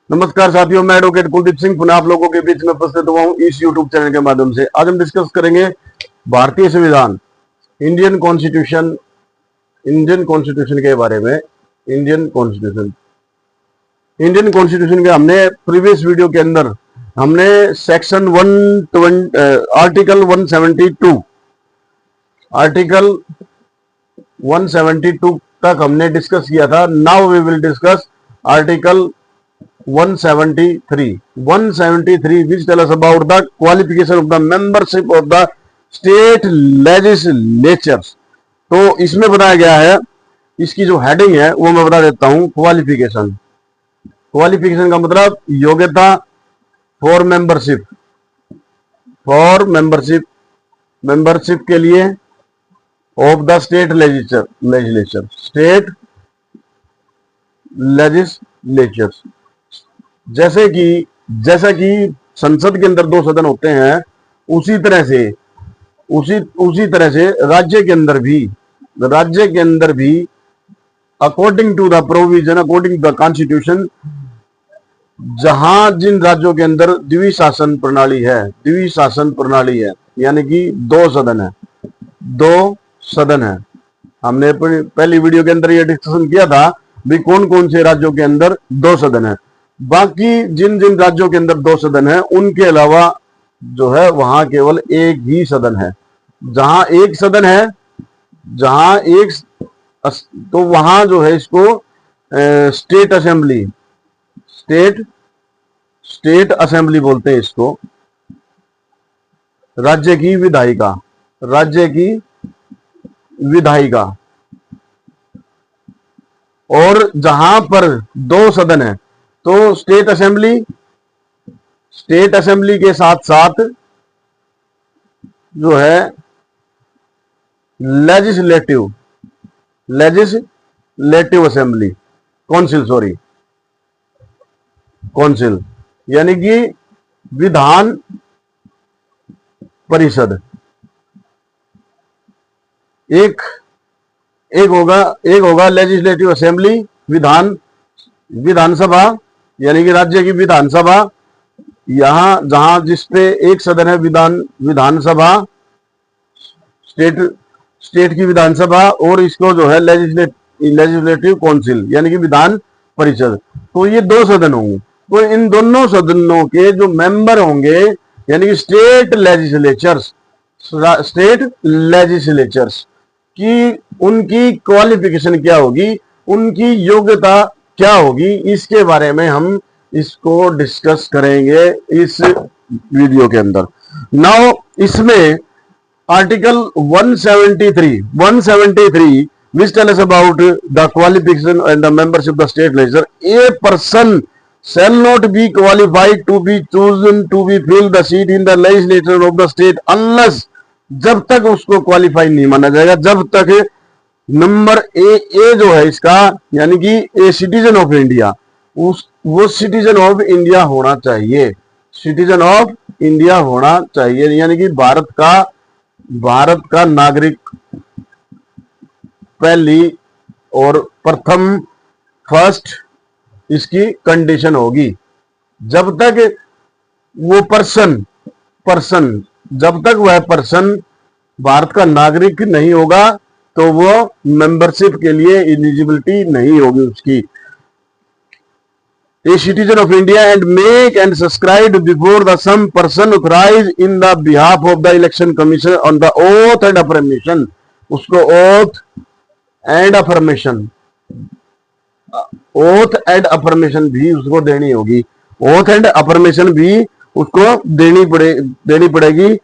नमस्कार साथियों, मैं एडवोकेट कुलदीप सिंह पुनः आप लोगों के बीच में उपस्थित हुआ हूं इस यूट्यूब चैनल के माध्यम से। आज हम डिस्कस करेंगे भारतीय संविधान, इंडियन कॉन्स्टिट्यूशन के बारे में। इंडियन कॉन्स्टिट्यूशन के हमने प्रीवियस वीडियो के अंदर हमने सेक्शन 120 आर्टिकल 172 तक हमने डिस्कस किया था। Now we will discuss article 173 which tell us about the qualification of the membership of the state legislatures। तो इसमें बताया गया है, इसकी जो हेडिंग है वो मैं बता देता हूं। क्वालिफिकेशन का मतलब योग्यता फॉर मेंबरशिप के लिए ऑफ द स्टेट लेजिस्लेचर। जैसा कि संसद के अंदर 2 सदन होते हैं, उसी तरह से राज्य के अंदर भी according to the provision, according to the constitution, जहां जिन राज्यों के अंदर द्विशासन प्रणाली है, यानी कि 2 सदन है। हमने पहली वीडियो के अंदर यह डिस्कशन किया था भी कौन कौन से राज्यों के अंदर 2 सदन है। बाकी जिन जिन राज्यों के अंदर 2 सदन है, उनके अलावा जो है वहां केवल एक ही सदन है। जहां एक सदन है, तो वहां जो है इसको स्टेट असेंबली बोलते हैं। इसको राज्य की विधायिका। और जहां पर 2 सदन है तो स्टेट असेंबली के साथ साथ जो है लेजिस्लेटिव असेंबली, कौंसिल यानी कि विधान परिषद। एक होगा लेजिस्लेटिव असेंबली, विधानसभा यानी कि राज्य की विधानसभा। जहां जिसपे एक सदन है विधानसभा, स्टेट की विधानसभा, और इसको जो है लेजिस्लेटिव काउंसिल यानी कि विधान परिषद। तो ये 2 सदन होंगे। तो इन दोनों सदनों के जो मेंबर होंगे यानी कि स्टेट लेजिस्लेचर्स की उनकी क्वालिफिकेशन क्या होगी, उनकी योग्यता क्या होगी, इसके बारे में हम इसको डिस्कस करेंगे इस वीडियो के अंदर। नाउ इसमें article 173 which tell us about the qualification and the membership of the state legislature. A person shall not be qualified to be chosen to be fill the seat in the legislature of the state unless, जब तक उसको qualify नहीं माना जाएगा, जब तक number A जो है इसका यानी कि ए सिटीजन ऑफ इंडिया, वो सिटीजन ऑफ इंडिया होना चाहिए, यानी कि भारत का नागरिक पहली और प्रथम फर्स्ट इसकी कंडीशन होगी। जब तक वो जब तक वह पर्सन भारत का नागरिक नहीं होगा तो वो मेंबरशिप के लिए एलिजिबिलिटी नहीं होगी उसकी। A citizen of India and make and subscribe before the some person authorized in the behalf of the election commission on the oath and affirmation। उसको oath and affirmation भी उसको देनी होगी। oath and affirmation भी उसको देनी पड़ेगी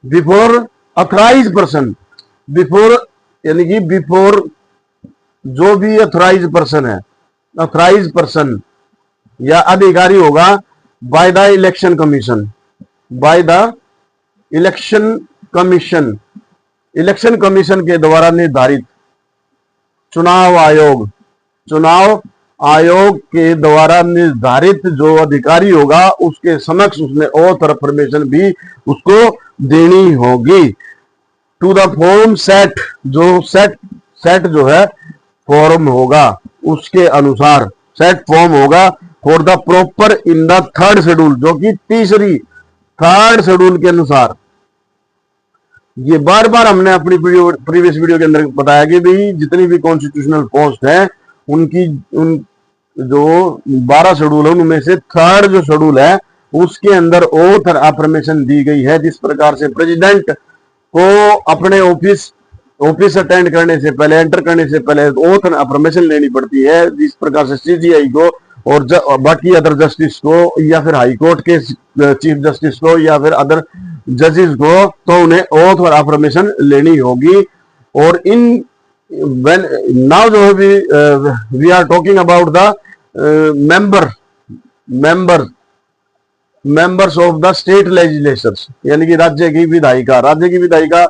before authorise person. यानी कि बिफोर जो भी अथॉराइज पर्सन या अधिकारी होगा बाय द इलेक्शन कमीशन के द्वारा निर्धारित, चुनाव आयोग के द्वारा निर्धारित जो अधिकारी होगा उसके समक्ष उसने ओथ और अफर्मेशन भी उसको देनी होगी। टू द फॉर्म सेट जो है फॉर्म होगा उसके अनुसार सेट फॉर्म होगा for the proper in the third schedule, जो कि थर्ड शेड्यूल के अनुसार। ये बार बार हमने अपनी प्रीवियस वीडियो के अंदर बताया कि भाई जितनी भी कॉन्स्टिट्यूशनल पोस्ट है उनकी उन जो 12 शेड्यूल है उनमें से थर्ड जो शेड्यूल है उसके अंदर ऑथर अफर्मेशन दी गई है। जिस प्रकार से प्रेसिडेंट को अपने ऑफिस अटेंड करने से पहले, एंटर करने से पहले ऑथर अफर्मेशन लेनी पड़ती है, जिस प्रकार से सीजीआई को और बाकी अदर जस्टिस को या फिर हाई कोर्ट के चीफ जस्टिस को या फिर अदर जजेस को, तो उन्हें ओथ और अफर्मेशन लेनी होगी। और इन व्हेन नाउ जो है we are talking about the members of the state legislatures, यानी कि राज्य की विधायिका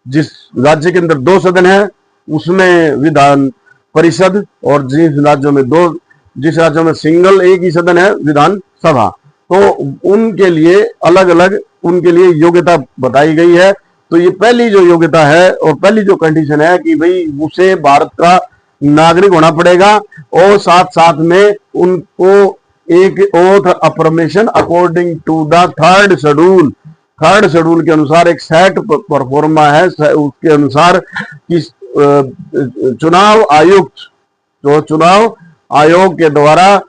जिस राज्य के अंदर 2 सदन है उसमें विधान परिषद, और जिस राज्यों में सिंगल एक ही सदन है विधान सभा, तो उनके लिए अलग अलग उनके लिए योग्यता बताई गई है। तो ये पहली जो योग्यता है और पहली जो कंडीशन है कि भाई उसे भारत का नागरिक होना पड़ेगा और साथ साथ में उनको एक oath affirmation according to the third schedule के अनुसार एक सेट परफॉर्मा है, उसके अनुसार कि चुनाव आयोग के द्वारा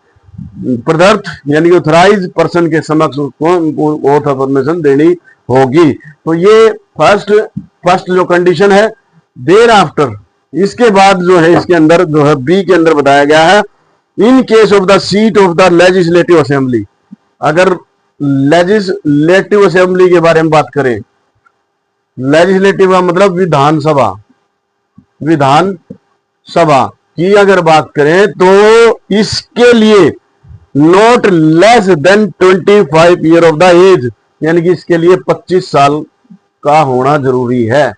प्रदत्त यानी ऑथराइज पर्सन के समक्ष उनको ओथ अफर्मेशन देनी होगी। तो ये फर्स्ट जो कंडीशन है। देर आफ्टर इसके बाद जो है इसके अंदर जो है बी के अंदर बताया गया है, in case of the seat of the legislative assembly, अगर लेजिस्लेटिव असेंबली के बारे में बात करें, लेजिस्लेटिव का मतलब विधानसभा की अगर बात करें तो इसके लिए not less than 25 year of the age, यानी कि इसके लिए 25 साल का होना जरूरी है।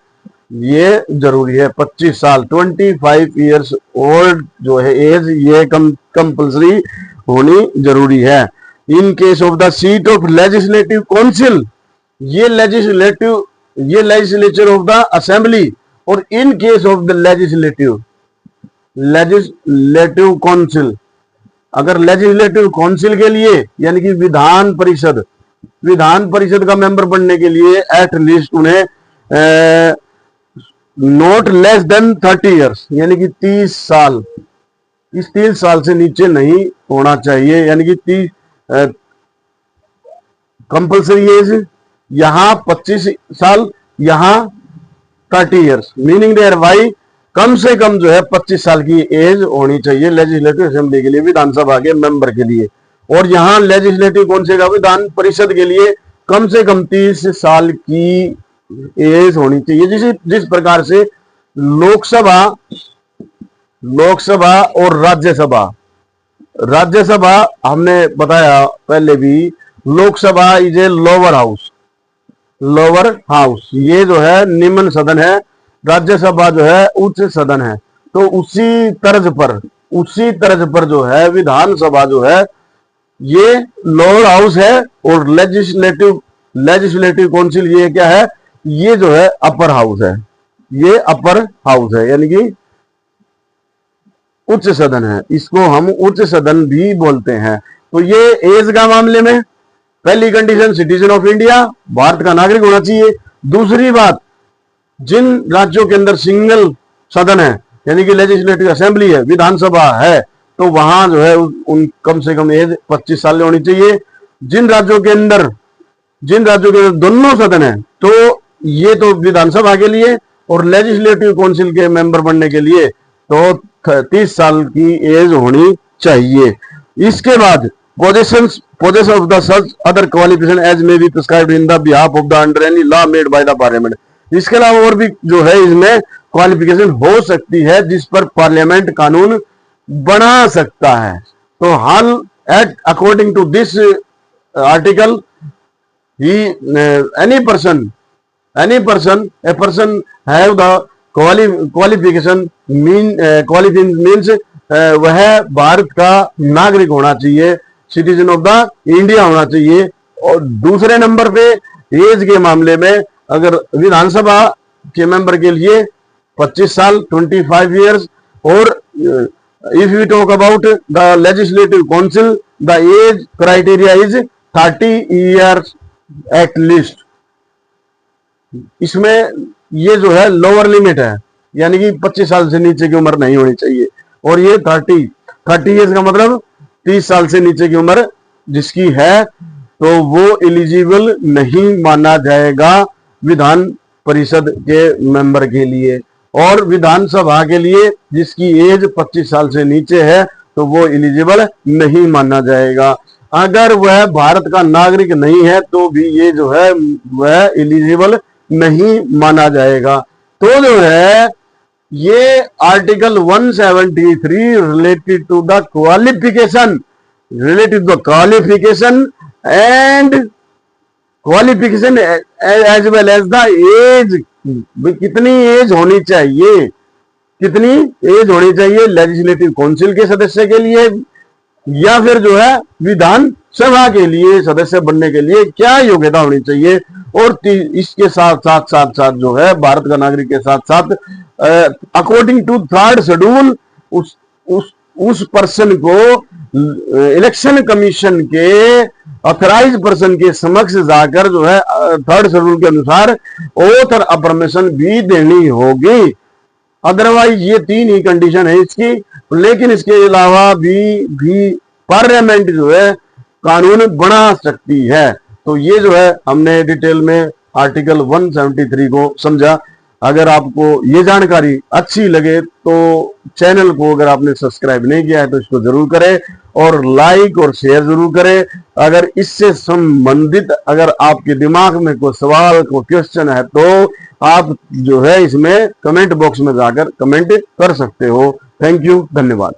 ये जरूरी है 25 साल, 25 ईयर्स ओल्ड जो है एज, ये कंपल्सरी होनी जरूरी है। In case of the seat of legislative council, ये लेजिस्लेचर ऑफ द असेंबली, और in case of the legislative council, अगर लेजिस्लेटिव काउंसिल के लिए यानी कि विधान परिषद का मेंबर बनने के लिए एट लीस्ट उन्हें नॉट लेस देन 30 ईयर्स यानी कि 30 साल, इस 30 साल से नीचे नहीं होना चाहिए, यानी कि 30 कंपल्सरी एज यहां 25 साल, यहां 30 ईयर्स, मीनिंग देयर वाई कम से कम जो है 25 साल की एज होनी चाहिए लेजिस्लेटिव असेंबली के लिए, विधानसभा के मेंबर के लिए। और यहाँ लेजिस्लेटिव काउंसिल का विधान परिषद के लिए कम से कम 30 साल की एज होनी चाहिए। जिस प्रकार से लोकसभा और राज्यसभा हमने बताया पहले भी, Lok Sabha is a lower house, ये जो है निम्न सदन है, राज्यसभा जो है उच्च सदन है। तो उसी तर्ज पर जो है विधानसभा जो है ये लोअर हाउस है, और लेजिस्लेटिव काउंसिल ये क्या है, ये जो है अपर हाउस है, यानी कि उच्च सदन है, इसको हम उच्च सदन भी बोलते हैं। तो ये एज का मामले में पहली condition citizen of India, Bharat का नागरिक होना चाहिए। दूसरी बात, जिन राज्यों के अंदर सिंगल सदन है यानी कि लेजिस्लेटिव असेंबली है, विधानसभा है, तो वहां जो है उन कम से कम एज 25 साल होनी चाहिए। जिन राज्यों के अंदर दोनों सदन है, तो ये तो विधानसभा के लिए, और लेजिस्लेटिव काउंसिल के मेंबर बनने के लिए तो 30 साल की एज होनी चाहिए। इसके बाद possession of the such other qualification as may be prescribed in the behalf of the under any law made by the parliament, इसके अलावा और भी जो है इसमें क्वालिफिकेशन हो सकती है जिस पर पार्लियामेंट कानून बना सकता है। तो हाल एट according to this article he any person have the qualification means वह भारत का नागरिक होना चाहिए, सिटीजन ऑफ द इंडिया होना चाहिए। और दूसरे नंबर पे एज के मामले में अगर विधानसभा के मेंबर के लिए 25 साल 25 ईयर्स, और if we talk about the legislative council, the age criteria is 30 years at least. इसमें ये जो है लोअर लिमिट है, यानी कि 25 साल से नीचे की उम्र नहीं होनी चाहिए। और ये 30 ईयर्स का मतलब 30 साल से नीचे की उम्र जिसकी है तो वो एलिजिबल नहीं माना जाएगा विधान परिषद के मेंबर के लिए। और विधानसभा के लिए जिसकी एज 25 साल से नीचे है तो वो एलिजिबल नहीं माना जाएगा। अगर वह भारत का नागरिक नहीं है तो भी ये जो है वह एलिजिबल नहीं माना जाएगा। तो जो है ये article 173 related to the qualification and qualification as well as the age, कितनी एज होनी चाहिए, कितनी एज होनी चाहिए लेजिस्लेटिव काउंसिल के सदस्य के लिए या फिर जो है विधान सभा के लिए सदस्य बनने के लिए क्या योग्यता होनी चाहिए। और इसके साथ जो है भारत का नागरिक के साथ साथ अकॉर्डिंग टू 3rd शेड्यूल उस पर्सन को इलेक्शन कमीशन के ऑथराइज पर्सन के समक्ष जाकर जो है 3rd शेड्यूल के अनुसार ओथ और अफर्मेशन भी देनी होगी। अदरवाइज ये 3 ही कंडीशन है इसकी। लेकिन इसके अलावा भी पार्लियामेंट जो है कानून बना सकती है। तो ये जो है हमने डिटेल में आर्टिकल 173 को समझा। अगर आपको ये जानकारी अच्छी लगे तो चैनल को अगर आपने सब्सक्राइब नहीं किया है तो इसको जरूर करें और लाइक और शेयर जरूर करें। अगर इससे संबंधित अगर आपके दिमाग में कोई सवाल कोई क्वेश्चन है तो आप जो है इसमें कमेंट बॉक्स में जाकर कमेंट कर सकते हो। थैंक यू, धन्यवाद।